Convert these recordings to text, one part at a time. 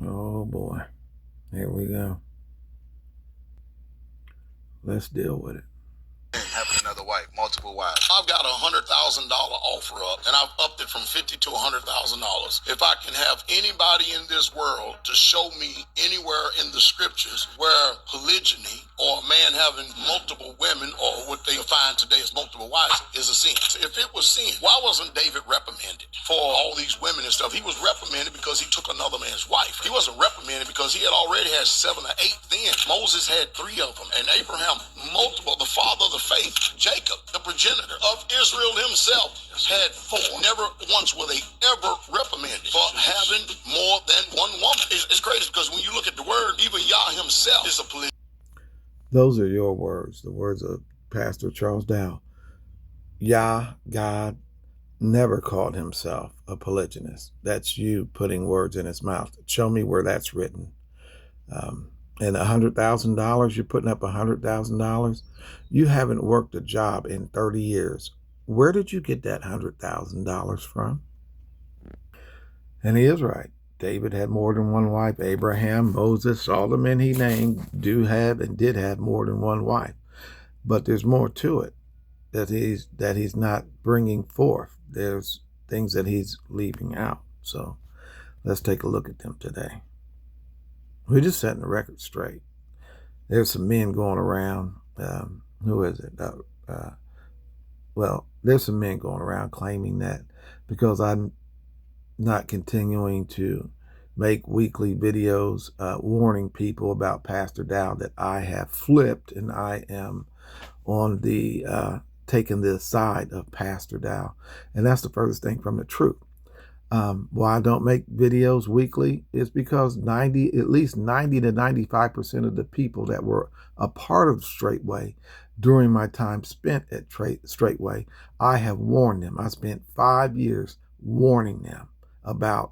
Oh boy. Here we go. Let's deal with it. Having another wife, multiple wives. I've got $100,000 offer up, and I've upped it from $50,000 to $100,000. If I can have anybody in this world to show me anywhere in the scriptures where polygyny or a man having multiple women, or what they define today as multiple wives, is a sin. If it was sin, why wasn't David reprimanded for all these women and stuff? He was reprimanded because he took another man's wife. He wasn't reprimanded because he had already had 7 or 8 then. Moses had 3 of them, and Abraham multiple. The father of the faith, Jacob, the progenitor of Israel himself, had 4. Never once were they ever reprimanded for having more than one woman. It's crazy because when you look at the word, even Yah himself is a polygamy. Those are your words, the words of Pastor Charles Dow. Yah, God, never called himself a polygynist. That's you putting words in his mouth. Show me where that's written. And $100,000, you're putting up $100,000. You haven't worked a job in 30 years. Where did you get that $100,000 from? And he is right. David had more than one wife. Abraham, Moses, all the men he named do have and did have more than one wife. But there's more to it that he's not bringing forth. There's things that he's leaving out. So let's take a look at them today. We're just setting the record straight. There's some men going around. Who is it? Well, there's some men going around claiming that because I'm not continuing to make weekly videos warning people about Pastor Dow, that I have flipped and I am on the taking the side of Pastor Dow. And that's the furthest thing from the truth. Why I don't make videos weekly is because at least 90 to 95% of the people that were a part of Straightway during my time spent at Straightway, I have warned them. I spent 5 years warning them about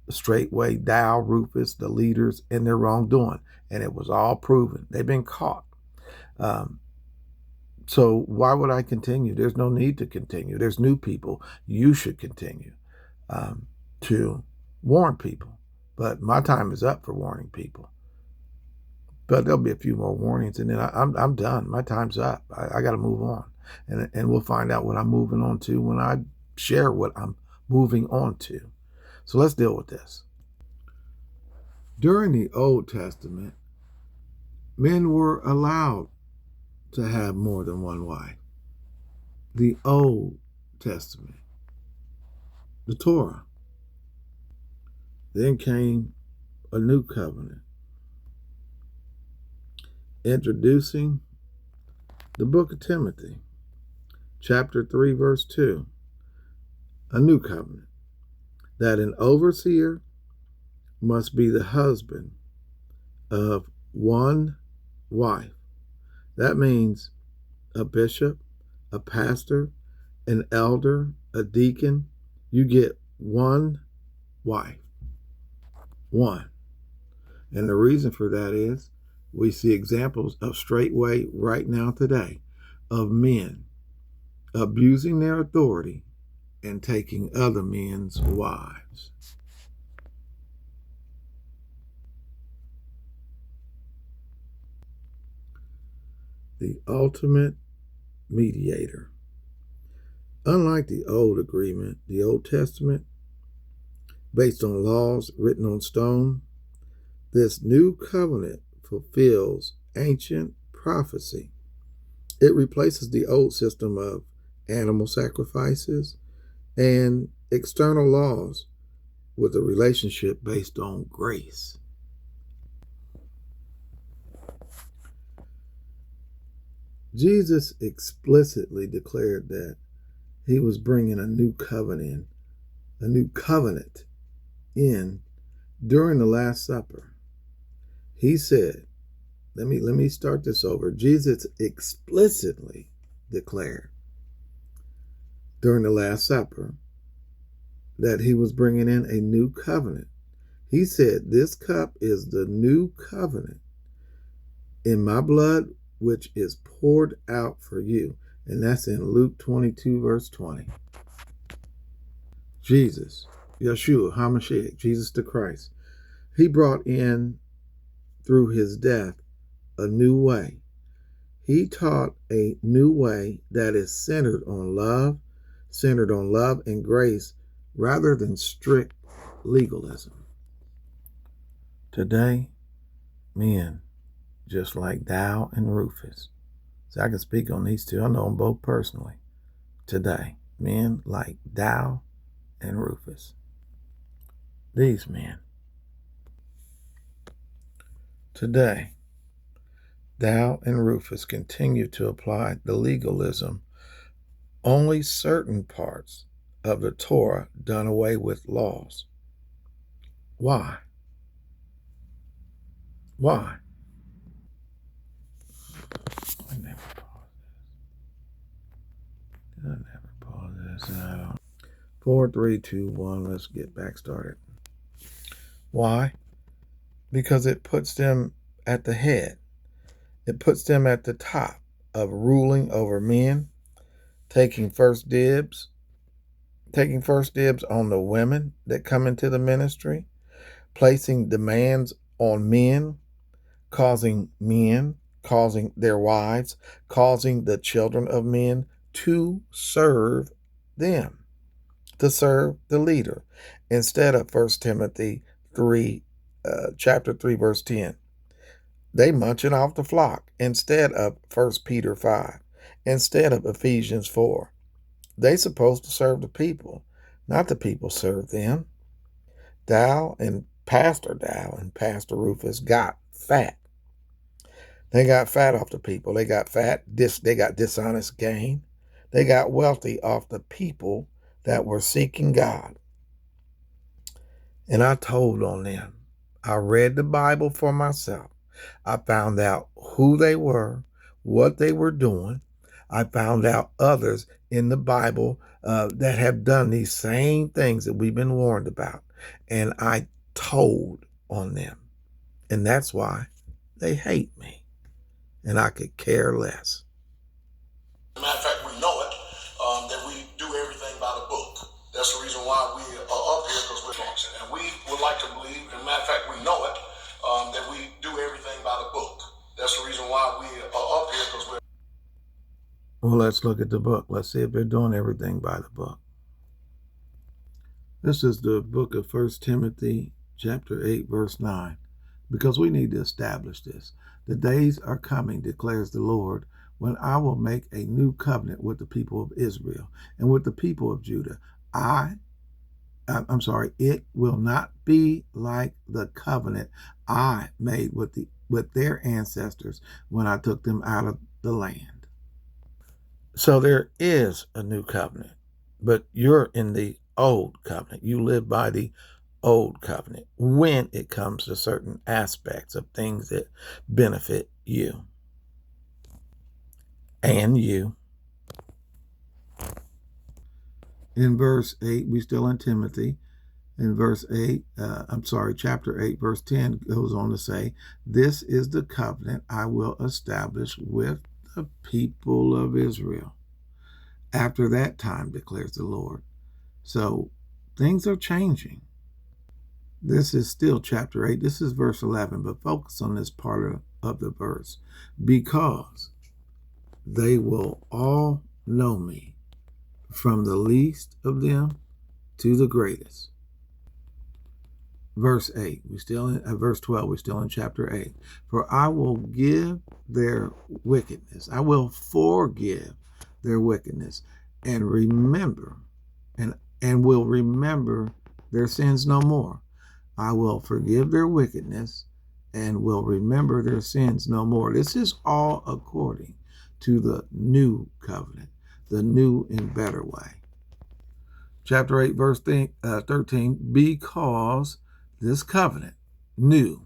Straightway, Dow, Rufus, the leaders, and their wrongdoing. And it was all proven. They've been caught. So why would I continue? There's no need to continue. There's new people. You should continue to warn people. But my time is up for warning people. But there'll be a few more warnings, and then I'm done. My time's up. I got to move on. And we'll find out what I'm moving on to when I share what I'm moving on to. So let's deal with this. During the Old Testament, men were allowed to have more than one wife. The Old Testament, the Torah. Then came a new covenant, introducing the book of Timothy, chapter 3, verse 2, a new covenant, that an overseer must be the husband of one wife. That means a bishop, a pastor, an elder, a deacon. You get one wife. One. And the reason for that is we see examples of Straightway right now today of men abusing their authority and taking other men's wives. The ultimate mediator. Unlike the old agreement, the Old Testament, based on laws written on stone, this new covenant fulfills ancient prophecy. It replaces the old system of animal sacrifices and external laws with a relationship based on grace. Jesus explicitly declared that he was bringing a new covenant in during the Last Supper. He said, let me start this over. Jesus explicitly declared during the Last Supper that he was bringing in a new covenant. He said, this cup is the new covenant in my blood, which is poured out for you. And that's in Luke 22, verse 20. Jesus, Yeshua, HaMashiach, Jesus the Christ, he brought in, through his death, a new way. He taught a new way that is centered on love and grace, rather than strict legalism. Today, men just like Dow and Rufus. So I can speak on these two. I know them both personally. Today, men like Dow and Rufus. These men. Today, Dow and Rufus continue to apply the legalism. Only certain parts of the Torah done away with laws. Why? Why? I never pause this. 4, 3, 2, 1. Let's get back started. Why? Because it puts them at the head. It puts them at the top of ruling over men, taking first dibs on the women that come into the ministry, placing demands on men, causing their wives, causing the children of men to serve them, to serve the leader, instead of 1 Timothy 3, chapter 3, verse 10. They munching off the flock instead of 1 Peter 5, instead of Ephesians 4. They supposed to serve the people, not the people serve them. Pastor Dow and Pastor Rufus got fat. They got fat off the people. They got fat. They got dishonest gain. They got wealthy off the people that were seeking God. And I told on them. I read the Bible for myself. I found out who they were, what they were doing. I found out others in the Bible that have done these same things that we've been warned about. And I told on them. And that's why they hate me. And I could care less. As a matter of fact, we know it, that we do everything by the book. That's the reason why we are up here, because we're function. And we would like to believe, as a matter of fact, we know it, that we do everything by the book. That's the reason why we are up here, because we're... Well, let's look at the book. Let's see if they're doing everything by the book. This is the book of 1 Timothy, chapter 8, verse 9, because we need to establish this. The days are coming, declares the Lord, when I will make a new covenant with the people of Israel and with the people of Judah. It will not be like the covenant I made with their ancestors when I took them out of the land. So there is a new covenant, but you're in the old covenant. You live by the old covenant when it comes to certain aspects of things that benefit you and you. In verse 8, we still in Timothy. In chapter 8, verse 10 goes on to say, this is the covenant I will establish with the people of Israel after that time, declares the Lord. So things are changing. This is still chapter 8. This is verse 11, but focus on this part of the verse. Because they will all know me, from the least of them to the greatest. Verse 8, verse 12, we're still in chapter 8. For I will give their wickedness. I will forgive their wickedness and will remember their sins no more. I will forgive their wickedness and will remember their sins no more. This is all according to the new covenant, the new and better way. Chapter 8, verse 13, because this covenant, new.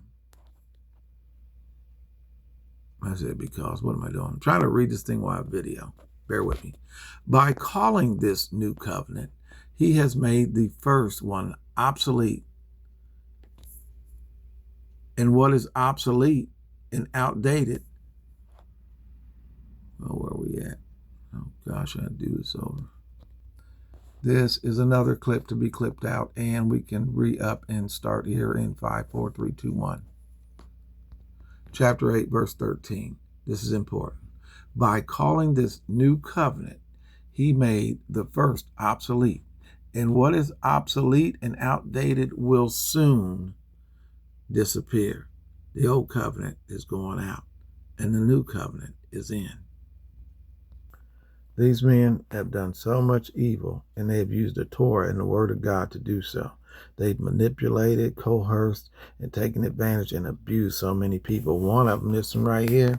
I said because, what am I doing? I'm trying to read this thing while I video. Bear with me. By calling this new covenant, he has made the first one obsolete. And what is obsolete and outdated? Oh, where are we at? Oh, gosh, I do this over. This is another clip to be clipped out, and we can re-up and start here in 5, 4, 3, 2, 1. Chapter 8, verse 13. This is important. By calling this new covenant, he made the first obsolete. And what is obsolete and outdated will soon disappear. The old covenant is going out, and the new covenant is in. These men have done so much evil, and they have used the Torah and the Word of God to do so. They've manipulated, coerced, and taken advantage and abused so many people. One of them, this one right here,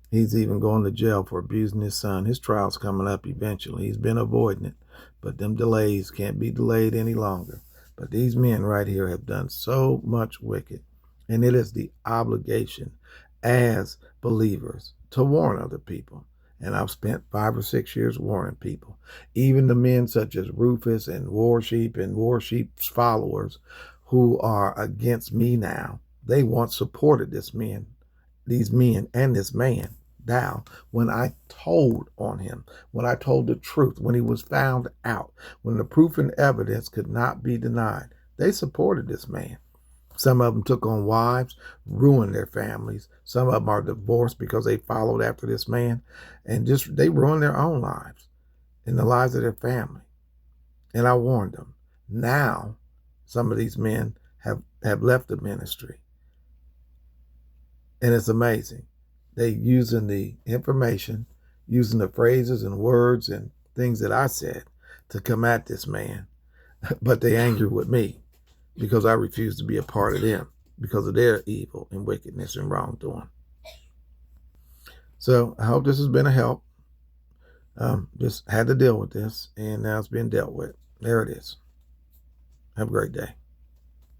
he's even going to jail for abusing his son. His trial's coming up eventually. He's been avoiding it, but them delays can't be delayed any longer. But these men right here have done so much wicked, and it is the obligation as believers to warn other people. And I've spent 5 or 6 years warning people. Even the men such as Rufus and Warsheep and Warsheep's followers who are against me now, they once supported these men and this man down when I told on him, when I told the truth, when he was found out, when the proof and evidence could not be denied. They supported this man. Some of them took on wives, ruined their families. Some of them are divorced because they followed after this man, and they ruined their own lives and the lives of their family. And I warned them. Now, some of these men have left the ministry. And it's amazing. They using the information, using the phrases and words and things that I said to come at this man, but they angry with me, because I refuse to be a part of them because of their evil and wickedness and wrongdoing. So I hope this has been a help. Just had to deal with this, and now it's being dealt with. There it is. Have a great day.